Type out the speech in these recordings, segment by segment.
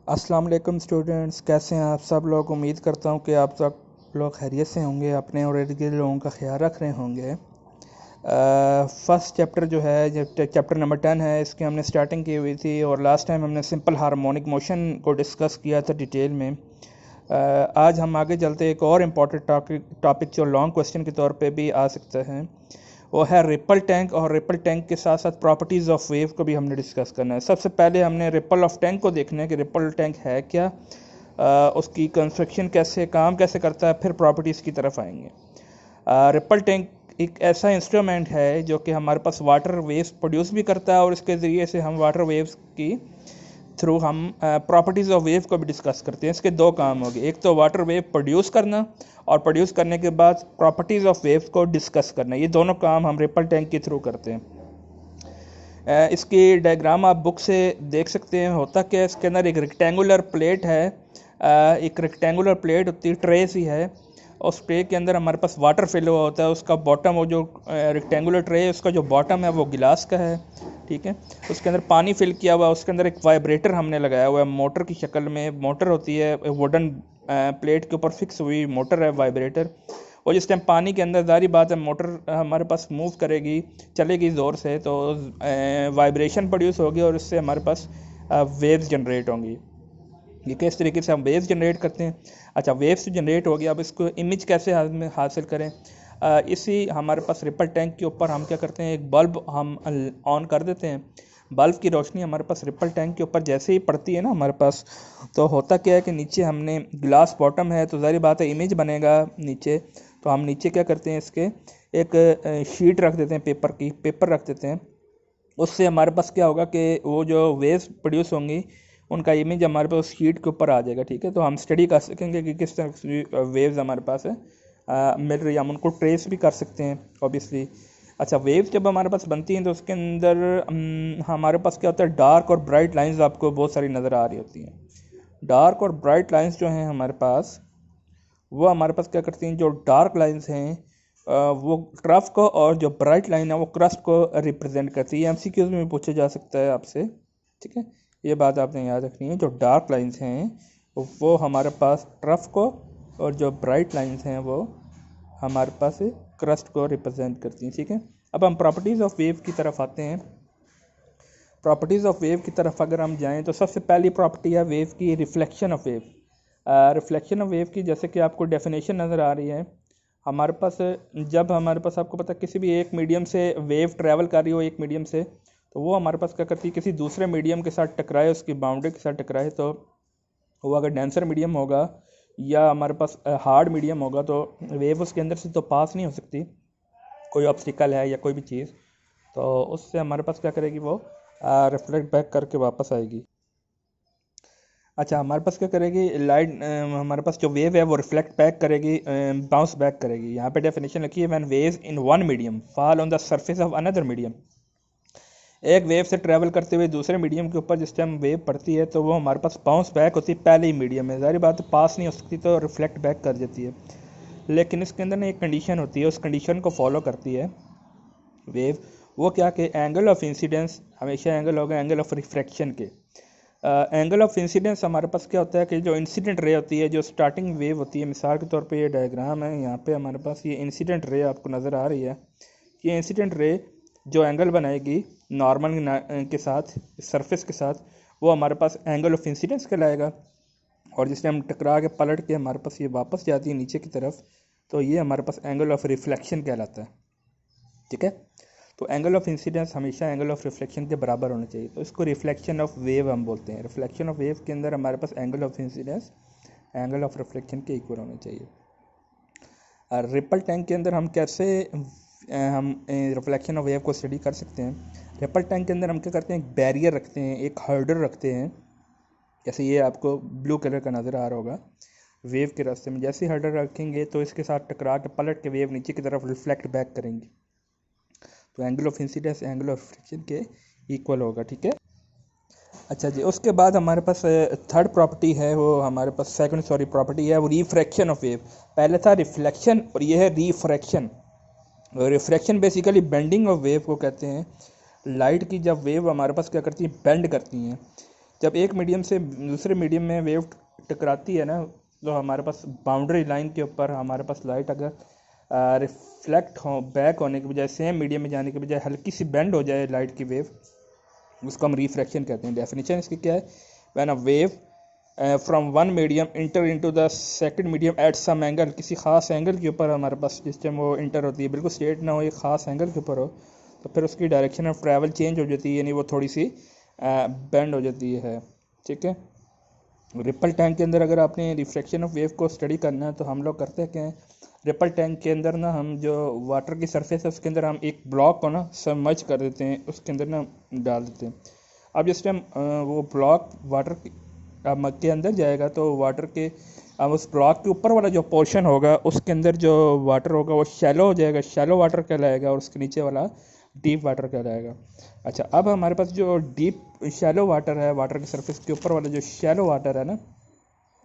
अस्सलाम वालेकुम स्टूडेंट्स, कैसे हैं आप सब लोग। उम्मीद करता हूँ कि आप सब लोग खैरियत से होंगे, अपने और इर्द गिर्द लोगों का ख्याल रख रहे होंगे। फर्स्ट चैप्टर जो है, जो चैप्टर नंबर 10 है, इसकी हमने स्टार्टिंग की हुई थी और लास्ट टाइम हमने सिंपल हार्मोनिक मोशन को डिस्कस किया था डिटेल में। आज हम आगे चलते एक और इम्पॉर्टेंट टॉपिक जो लॉन्ग क्वेश्चन के तौर पे भी आ सकता है, वो है रिपल टैंक। और रिपल टैंक के साथ साथ प्रॉपर्टीज़ ऑफ वेव को भी हमने डिस्कस करना है। सबसे पहले हमने रिपल ऑफ टैंक को देखना है कि रिपल टैंक है क्या, उसकी कंस्ट्रक्शन कैसे, काम कैसे करता है, फिर प्रॉपर्टीज़ की तरफ आएंगे। रिपल टैंक एक ऐसा इंस्ट्रूमेंट है जो कि हमारे पास वाटर वेव्स प्रोड्यूस भी करता है और इसके ज़रिए से हम वाटर वेव्स की थ्रू हम प्रॉपर्टीज़ ऑफ वेव को भी डिस्कस करते हैं। इसके दो काम हो गए, एक तो वाटर वेव प्रोड्यूस करना और प्रोड्यूस करने के बाद प्रॉपर्टीज़ ऑफ वेव को डिस्कस करना। ये दोनों काम हम रिपल टैंक के थ्रू करते हैं। इसकी डायग्राम आप बुक से देख सकते हैं। होता क्या है, इसके अंदर एक रेक्टेंगुलर प्लेट है, एक रेक्टेंगुलर प्लेट होती है, ट्रे सी है। उस ट्रे के अंदर हमारे पास वाटर फिल हुआ होता है। उसका बॉटम, वो जो रेक्टेंगुलर ट्रे है उसका जो बॉटम है वो गिलास का है, ठीक है। उसके अंदर पानी फिल किया हुआ है। उसके अंदर एक वाइब्रेटर हमने लगाया हुआ है, मोटर की शक्ल में मोटर होती है, वुडन प्लेट के ऊपर फिक्स हुई मोटर है, वाइब्रेटर। और जिस टाइम पानी के अंदर, जारी बात है, मोटर हमारे पास मूव करेगी, चलेगी ज़ोर से, तो वाइब्रेशन प्रोड्यूस होगी और इससे हमारे पास वेव्स जनरेट होंगी। ये किस तरीके से हम वेव्स जनरेट करते हैं। अच्छा, वेव्स जनरेट हो गया, अब इसको इमेज कैसे हासिल करें। इसी हमारे पास रिपल टैंक के ऊपर हम क्या करते हैं, एक बल्ब हम ऑन कर देते हैं। बल्ब की रोशनी हमारे पास रिपल टैंक के ऊपर जैसे ही पड़ती है ना हमारे पास, तो होता क्या है कि नीचे हमने ग्लास बॉटम है, तो ज़ाहिर बात है इमेज बनेगा नीचे। तो हम नीचे क्या करते हैं, इसके एक शीट रख देते हैं, पेपर रख देते हैं। उससे हमारे पास क्या होगा कि वो जो वेव्स प्रोड्यूस होंगी उनका इमेज हमारे पास शीट के ऊपर आ जाएगा, ठीक है। तो हम स्टडी कर सकेंगे कि किस तरह की वेव्स हमारे पास है मिल रही है, हम उनको ट्रेस भी कर सकते हैं ऑब्वियसली। अच्छा, वेव्स जब हमारे पास बनती हैं तो उसके अंदर हमारे पास क्या होता है, डार्क और ब्राइट लाइंस आपको बहुत सारी नज़र आ रही होती हैं। डार्क और ब्राइट लाइंस जो हैं हमारे पास, वो हमारे पास क्या करती हैं, जो डार्क लाइंस हैं वो ट्रफ को, और जो ब्राइट लाइन है वो क्रस्ट को रिप्रेजेंट करती है। एमसीक्यूज में पूछा जा सकता है आपसे, ठीक है। ये बात आपने याद रखनी है, जो डार्क लाइंस हैं वो हमारे पास ट्रफ को, और जो ब्राइट लाइंस हैं वो हमारे पास क्रस्ट को रिप्रेजेंट करती हैं, ठीक है। अब हम प्रॉपर्टीज़ ऑफ वेव की तरफ आते हैं। प्रॉपर्टीज़ ऑफ वेव की तरफ अगर हम जाएं तो सबसे पहली प्रॉपर्टी है वेव की, reflection of wave. Reflection of wave की जैसे कि आपको डेफिनेशन नज़र आ रही है हमारे पास, जब हमारे पास आपको पता है किसी भी एक मीडियम से वेव ट्रैवल कर रही हो एक मीडियम से, तो वो हमारे पास क्या करती है, किसी दूसरे मीडियम के साथ टकराए, उसकी बाउंड्री के साथ टकराए, तो वो अगर डेंसर मीडियम होगा या हमारे पास हार्ड मीडियम होगा तो वेव उसके अंदर से तो पास नहीं हो सकती, कोई ऑब्स्टिकल है या कोई भी चीज़, तो उससे हमारे पास क्या करेगी, वो रिफ्लेक्ट बैक करके वापस आएगी। अच्छा, हमारे पास क्या करेगी लाइट, हमारे पास जो वेव है वो रिफ्लेक्ट बैक करेगी, बाउंस बैक करेगी। यहाँ पे डेफिनेशन लिखी है, when waves in one medium fall on the surface of another medium. एक वेव से ट्रैवल करते हुए दूसरे मीडियम के ऊपर जिस टाइम वेव पड़ती है तो वो हमारे पास बाउंस बैक होती है पहले ही मीडियम में। ज़ाहिर बात है पास नहीं हो सकती तो रिफ्लेक्ट बैक कर देती है, लेकिन इसके अंदर ना एक कंडीशन होती है, उस कंडीशन को फॉलो करती है वेव। वो क्या कि एंगल ऑफ इंसिडेंस हमेशा एंगल होगा एंगल ऑफ रिफ्रैक्शन के। एंगल ऑफ इंसिडेंस हमारे पास क्या होता है कि जो इंसिडेंट रे होती है, जो स्टार्टिंग वेव होती है, मिसाल के तौर पे ये डायग्राम है, यहाँ पे हमारे पास ये इंसिडेंट रे आपको नज़र आ रही है। ये इंसिडेंट रे जो एंगल बनाएगी नॉर्मल के साथ, सरफेस के साथ, वो हमारे पास एंगल ऑफ इंसिडेंस कहलाएगा। और जिस टाइम टकरा के पलट के हमारे पास ये वापस जाती है नीचे की तरफ, तो ये हमारे पास एंगल ऑफ रिफ्लेक्शन कहलाता है, ठीक है। तो एंगल ऑफ इंसिडेंस हमेशा एंगल ऑफ रिफ्लेक्शन के बराबर होना चाहिए, तो इसको रिफ्लेक्शन ऑफ वेव हम बोलते हैं। रिफ्लेक्शन ऑफ वेव के अंदर हमारे पास angle of incidence angle of reflection के इक्वल होना चाहिए। रिपल टैंक के अंदर हम कैसे हम रिफ्लेक्शन ऑफ वेव को स्टडी कर सकते हैं। रिपल टैंक के अंदर हम क्या करते हैं, एक बैरियर रखते हैं, एक हर्डर रखते हैं। जैसे ये आपको ब्लू कलर का नज़र आ रहा होगा, वेव के रास्ते में जैसे हर्डर रखेंगे तो इसके साथ टकरा के पलट के वेव नीचे की तरफ रिफ्लेक्ट बैक करेंगी, तो angle of incidence angle of reflection के इक्वल होगा, ठीक है। अच्छा जी, उसके बाद हमारे पास थर्ड प्रॉपर्टी है, वो हमारे पास सेकंड प्रॉपर्टी है, वो रिफ्रैक्शन ऑफ वेव। पहले था रिफ्लेक्शन और ये है refraction. Refraction basically bending of wave को कहते हैं। लाइट की जब वेव हमारे पास क्या करती है, बेंड करती हैं, जब एक मीडियम से दूसरे मीडियम में वेव टकराती है ना, तो हमारे पास बाउंड्री लाइन के ऊपर हमारे पास लाइट अगर रिफ्लेक्ट हो, बैक होने के बजाय सेम मीडियम में जाने के बजाय हल्की सी बेंड हो जाए लाइट की वेव, उसको हम रिफ्रैक्शन कहते हैं। डेफिनेशन इसकी क्या है? When a wave from one medium inter into the second medium at some angle, किसी खास एंगल के ऊपर हमारे पास जिस टाइम वो इंटर होती है, बिल्कुल स्ट्रेट ना हो, एक खास एंगल के ऊपर हो, तो फिर उसकी डायरेक्शन ऑफ ट्रैवल चेंज हो जाती है, यानी वो थोड़ी सी बेंड हो जाती है। ठीक है। रिपल टैंक के अंदर अगर आपने रिफ्रैक्शन ऑफ वेव को स्टडी करना है तो हम लोग करते हैं क्या है, रिपल टैंक के अंदर ना हम जो वाटर की सरफेस है उसके अंदर हम एक ब्लॉक को ना सबमर्ज कर देते हैं, उसके अंदर ना डाल देते हैं। अब जिस टाइम वो ब्लॉक वाटर मग के अंदर जाएगा तो वाटर के अब उस ब्लॉक के ऊपर वाला जो पोर्शन होगा उसके अंदर जो वाटर होगा वो शैलो हो जाएगा, शैलो वाटर कहलाएगा, और उसके नीचे वाला डीप वाटर कहलाएगा। अच्छा, अब हमारे पास जो डीप शैलो वाटर है, वाटर की सरफेस के ऊपर वाला जो शैलो वाटर है ना,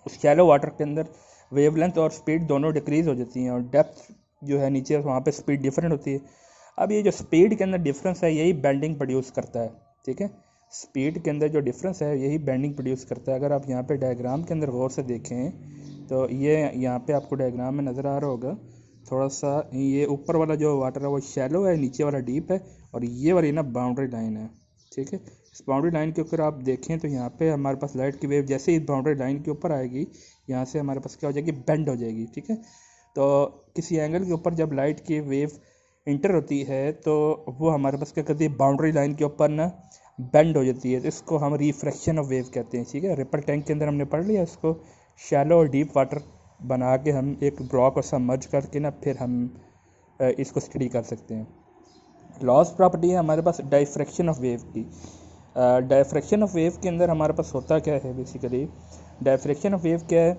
उस शैलो वाटर के अंदर वेवलेंथ और स्पीड दोनों डिक्रीज हो जाती हैं, और डेप्थ जो है नीचे वहाँ पे स्पीड डिफरेंट होती है। अब ये जो स्पीड के अंदर डिफरेंस है यही बेंडिंग प्रोड्यूस करता है। ठीक है, स्पीड के अंदर जो डिफरेंस है यही बेंडिंग प्रोड्यूस करता है। अगर आप यहाँ पे डायग्राम के अंदर गौर से देखें तो ये यहाँ पे आपको डायग्राम में नज़र आ रहा होगा थोड़ा सा, ये ऊपर वाला जो वाटर है वो शैलो है, नीचे वाला डीप है, और ये वाली ना बाउंड्री लाइन है। ठीक है, इस बाउंड्री लाइन के ऊपर आप देखें तो यहाँ पे हमारे पास लाइट की वेव जैसे ही बाउंड्री लाइन के ऊपर आएगी, यहाँ से हमारे पास क्या हो जाएगी, बेंड हो जाएगी। ठीक है, तो किसी एंगल के ऊपर जब लाइट की वेव इंटर होती है तो वो हमारे पास क्या करती है, बाउंड्री लाइन के ऊपर ना बेंड हो जाती है, तो इसको हम रिफ्रैक्शन ऑफ वेव कहते हैं। ठीक है, रिपल टैंक के अंदर हमने पढ़ लिया इसको, शैलो और डीप वाटर बना के हम एक ब्लॉक और सबमर्ज करके ना फिर हम इसको स्टडी कर सकते हैं। लॉस्ट प्रॉपर्टी है हमारे पास डायफ्रैक्शन ऑफ वेव की। डायफ्रैक्शन ऑफ वेव के अंदर हमारे पास होता क्या है, बेसिकली डायफ्रैक्शन ऑफ वेव क्या है,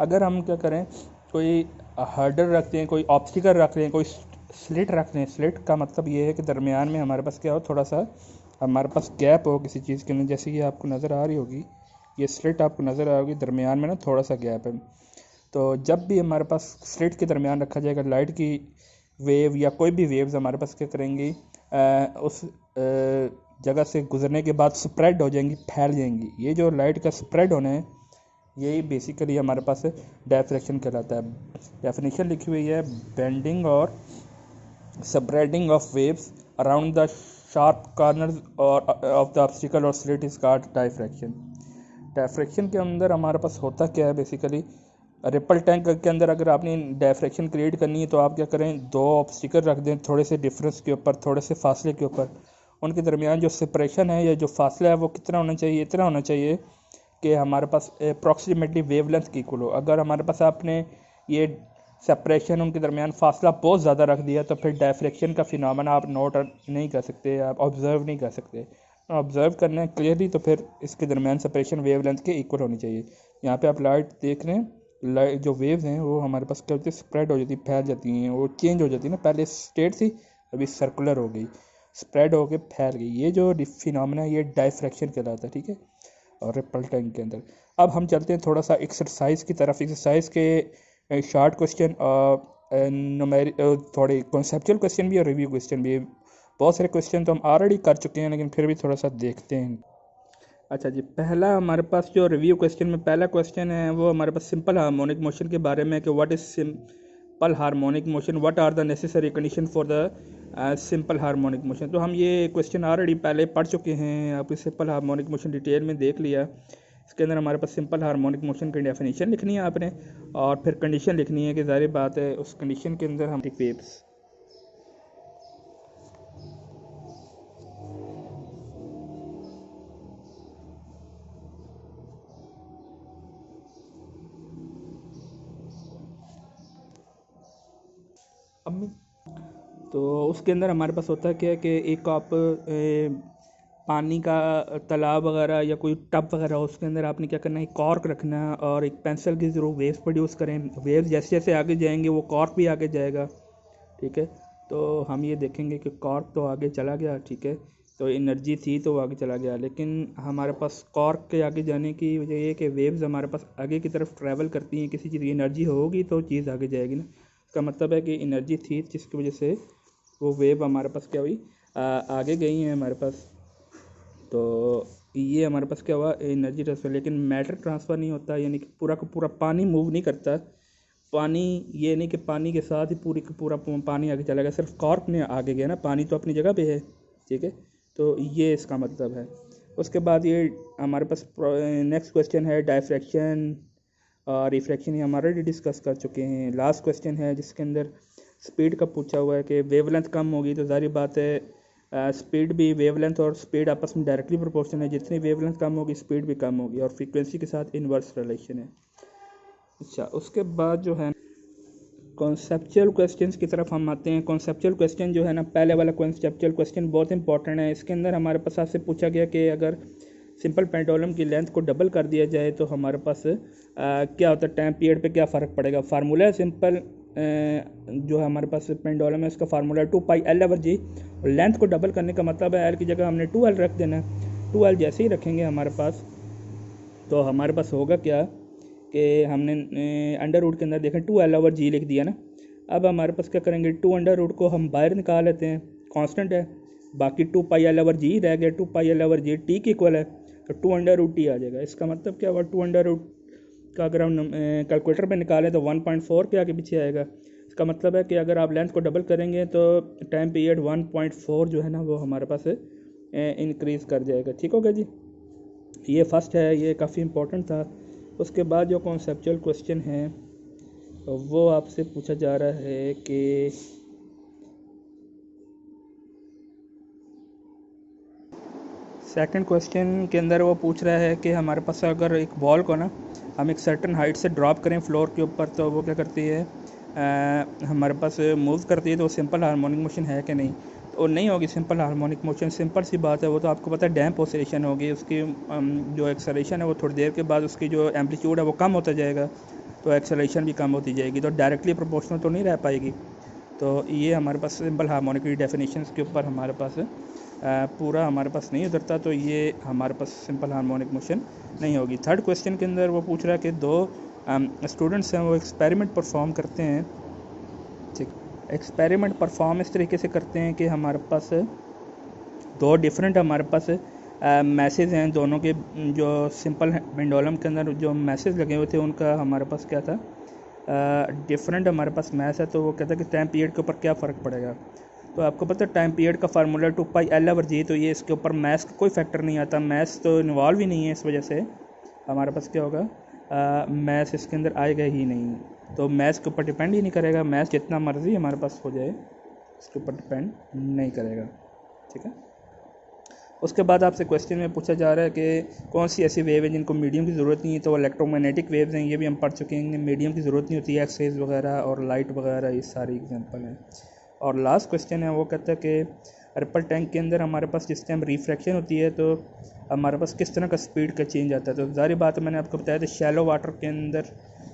अगर हम क्या करें, कोई हर्डर रखते हैं, ऑब्स्टिकल रख लें, कोई स्लिट रख लें। स्लिट का मतलब ये है कि दरमियान में हमारे पास क्या हो, थोड़ा सा हमारे पास गैप हो किसी चीज़ के अंदर, जैसे कि आपको नज़र आ रही होगी, ये स्लिट आपको नज़र आ रही होगी, दरमियान में ना थोड़ा सा गैप है। तो जब भी हमारे पास स्लिट के दरमियान रखा जाएगा, लाइट की वेव या कोई भी वेव्स हमारे पास क्या करेंगी, उस जगह से गुजरने के बाद स्प्रेड हो जाएंगी, फैल जाएंगी। ये जो लाइट का स्प्रेड होना है यही बेसिकली हमारे पास डायफ्रैक्शन कहलाता है। डेफिनेशन लिखी हुई है, बेंडिंग और spreading of waves around the sharp corners और ऑफ द ऑब्स्टिकल और slit is called diffraction. Diffraction के अंदर हमारे पास होता क्या है, बेसिकली रिपल टैंक के अंदर अगर आपने डायफ्रैक्शन क्रिएट करनी है तो आप क्या करें, दो ऑब्स्टिकल रख दें थोड़े से डिफरेंस के ऊपर, थोड़े से फासले के ऊपर, उनके दरमियान जो सेपरेशन है या जो फासला है वो कितना होना चाहिए, इतना होना चाहिए कि हमारे पास अप्रॉक्सीमेटली वेवलेंथ की इक्वल हो। अगर हमारे पास आपने ये सेपरेशन उनके दरमियान फासला बहुत ज़्यादा रख दिया तो फिर डायफ्रैक्शन का फिनोमेना आप नोट नहीं कर सकते, आप ऑब्जर्व नहीं कर सकते। ऑब्जर्व करना है क्लियरली तो फिर इसके दरमियान सेपरेशन वेवलेंथ के इक्वल होनी चाहिए। यहाँ पे आप लाइट देख रहे हैं, लाइट जो वेव्स हैं वो हमारे पास क्या होती है, स्प्रेड हो जाती है, फैल जाती हैं, वो चेंज हो जाती है ना, पहले स्ट्रेट थी अभी सर्कुलर हो गई, स्प्रेड हो के फैल गई। ये जो फिनोमेना है ये डायफ्रैक्शन कहलाता है। ठीक है, और रिपल टैंक के अंदर अब हम चलते हैं थोड़ा सा एक्सरसाइज की तरफ। एक्सरसाइज के शॉर्ट क्वेश्चन और थोड़े कॉन्सेप्चुअल क्वेश्चन भी और रिव्यू क्वेश्चन भी। बहुत सारे क्वेश्चन तो हम ऑलरेडी कर चुके हैं लेकिन फिर भी थोड़ा सा देखते हैं। अच्छा जी, पहला हमारे पास जो रिव्यू क्वेश्चन में पहला क्वेश्चन है वो हमारे पास सिंपल हार्मोनिक मोशन के बारे में, कि what is simple harmonic motion, what are the necessary condition for the simple harmonic motion. तो हम ये क्वेश्चन ऑलरेडी पहले पढ़ चुके हैं, आपकी सिंपल हार्मोनिक मोशन डिटेल में देख लिया। इसके अंदर हमारे पास सिंपल हार्मोनिक मोशन की डेफिनेशन लिखनी है आपने, और फिर कंडीशन लिखनी है कि ज़ाहिर बात है उस कंडीशन के अंदर हम वेव्स। अब तो उसके अंदर हमारे पास होता है क्या है कि एक आप पानी का तालाब वगैरह या कोई टब वगैरह हो, उसके अंदर आपने क्या करना है, कॉर्क रखना है और एक पेंसिल के थ्रू वेव्स प्रोड्यूस करें। वेव्स जैसे जैसे आगे जाएंगे वो कॉर्क भी आगे जाएगा। ठीक है, तो हम ये देखेंगे कि कॉर्क तो आगे चला गया, ठीक है, तो एनर्जी थी तो वो आगे चला गया, लेकिन हमारे पास कॉर्क के आगे जाने की वजह ये है कि वेव्स हमारे पास आगे की तरफ ट्रैवल करती हैं। किसी चीज़ की एनर्जी होगी तो चीज़ आगे जाएगी ना, इसका मतलब है कि एनर्जी थी जिसकी वजह से वो वेव हमारे पास क्या हुई, आगे गई हैं हमारे पास। तो ये हमारे पास क्या हुआ, एनर्जी ट्रांसफ़र। लेकिन मैटर ट्रांसफ़र नहीं होता, यानी कि पूरा का पूरा पानी मूव नहीं करता। पानी, ये नहीं कि पानी के साथ ही पूरी का पूरा पानी आगे चला गया, सिर्फ कॉर्क ने आगे गया ना, पानी तो अपनी जगह पे है, ठीक है। तो ये इसका मतलब है। उसके बाद ये हमारे पास नेक्स्ट क्वेश्चन है डायफ्रैक्शन और रिफ्रैक्शन, ये हम ऑलरेडी डिस्कस कर चुके हैं। लास्ट क्वेश्चन है जिसके अंदर स्पीड का पूछा हुआ है कि वेवलेंथ कम होगी तो ज़ाहिर बात है स्पीड भी, वेवलेंथ और स्पीड आपस में डायरेक्टली प्रोपोर्शनल है, जितनी वेवलेंथ कम होगी स्पीड भी कम होगी, और फ्रीक्वेंसी के साथ इन्वर्स रिलेशन है। अच्छा, उसके बाद जो है कॉन्सेप्चुअल क्वेश्चंस की तरफ हम आते हैं। कॉन्सेप्चुअल क्वेश्चन जो है ना, पहले वाला कॉन्सेप्चुअल क्वेश्चन बहुत इंपॉर्टेंट है। इसके अंदर हमारे पास आपसे पूछा गया कि अगर सिंपल पेंडुलम की लेंथ को डबल कर दिया जाए तो हमारे पास क्या होता है, टाइम पीरियड पे क्या फ़र्क पड़ेगा। फार्मूला है सिंपल, जो है हमारे पास पेंडुलम है उसका फार्मूला 2πL/g, और लेंथ को डबल करने का मतलब है एल की जगह हमने 2L रख देना है। 2L जैसे ही रखेंगे हमारे पास, तो हमारे पास होगा क्या कि हमने अंडर रूट के अंदर देखें 2L/g लिख दिया ना। अब हमारे पास क्या करेंगे, 2 अंडर रूट को हम बाहर निकाल लेते हैं, कांस्टेंट है, बाकी 2πL/g रह गया। 2πL/g टी की इक्वल है, तो 2 अंडर रूट टी आ जाएगा। इसका मतलब क्या हुआ, 2 अंडर रूट का अगर हम कैलकुलेटर पे निकालें तो 1.4 के आगे पीछे आएगा। इसका मतलब है कि अगर आप लेंथ को डबल करेंगे तो टाइम पीरियड 1.4 जो है ना वो हमारे पास इंक्रीज़ कर जाएगा। ठीक हो गया जी, ये फर्स्ट है, ये काफ़ी इम्पोर्टेंट था। उसके बाद जो कॉन्सेप्चुअल क्वेश्चन है वो आपसे पूछा जा रहा है कि सेकंड क्वेश्चन के अंदर वो पूछ रहा है कि हमारे पास अगर एक बॉल को ना हम एक सर्टन हाइट से ड्रॉप करें फ्लोर के ऊपर, तो वो क्या करती है, हमारे पास मूव करती है, तो सिंपल हार्मोनिक मोशन है कि नहीं। तो नहीं होगी सिंपल हार्मोनिक मोशन, सिंपल सी बात है, वो तो आपको पता है डैम्प ऑसिलेशन होगी। उसकी जो एक्सेलरेशन है वो थोड़ी देर के बाद उसकी जो एम्पलीट्यूड है वो कम होता जाएगा, तो एक्सेलरेशन भी कम होती जाएगी, तो डायरेक्टली प्रोपोर्शनल तो नहीं रह पाएगी। तो ये हमारे पास सिंपल हार्मोनिक की डेफिनेशंस के ऊपर हमारे पास पूरा हमारे पास नहीं उतरता, तो ये हमारे पास सिंपल हार्मोनिक मोशन नहीं होगी। थर्ड क्वेश्चन के अंदर वो पूछ रहा है कि दो स्टूडेंट्स हैं वो एक्सपेरिमेंट परफॉर्म करते हैं। ठीक, एक्सपेरिमेंट परफॉर्म इस तरीके से करते हैं कि हमारे पास दो डिफरेंट हमारे पास मैसेज हैं, दोनों के जो सिंपल पेंडुलम के अंदर जो मैसेज लगे हुए थे उनका हमारे पास क्या था, डिफरेंट हमारे पास मैथ है। तो वो कहता है कि टाइम पीरियड के ऊपर क्या फ़र्क पड़ेगा। तो आपको पता है टाइम पीरियड का फार्मूला 2πL/g, तो ये इसके ऊपर मैथ्स का कोई फैक्टर नहीं आता, मैथ्स तो इन्वॉल्व ही नहीं है, इस वजह से हमारे पास क्या होगा, मैथ्स इसके अंदर आएगा ही नहीं। तो मैथ्स के ऊपर डिपेंड ही नहीं करेगा, मैथ्स जितना मर्जी हमारे पास हो जाए इसके ऊपर डिपेंड नहीं करेगा। ठीक है। उसके बाद आपसे क्वेश्चन में पूछा जा रहा है कि कौन सी ऐसी वेव है जिनको मीडियम की ज़रूरत नहीं है। तो इलेक्ट्रोमैग्नेटिक वेव्स हैं, ये भी हम पढ़ चुके हैं, मीडियम की ज़रूरत नहीं होती है, एक्सरेज वगैरह और लाइट वगैरह, ये सारी एग्जांपल हैं। और लास्ट क्वेश्चन है वो कहता है कि रिपल टैंक के अंदर हमारे पास जिस टाइम रिफ्रैक्शन होती है तो हमारे पास किस तरह का स्पीड का चेंज आता है। तो ज़ाहिर बात है, मैंने आपको बताया था शैलो वाटर के अंदर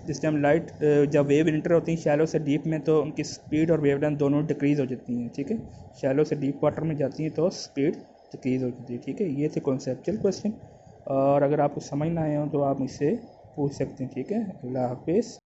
जिस टाइम लाइट जब वेव इंटर होती हैं शैलो से डीप में, तो उनकी स्पीड और वेवलेंथ दोनों डिक्रीज़ हो जाती हैं। ठीक है, शैलो से डीप वाटर में जाती हैं तो स्पीड डिक्रीज़ हो जाती है। ठीक है, ये थे कॉन्सेप्चुअल क्वेश्चन, और अगर आपको समझ ना आए हो तो आप मुझसे पूछ सकते हैं। ठीक है, अल्लाह हाफिज़।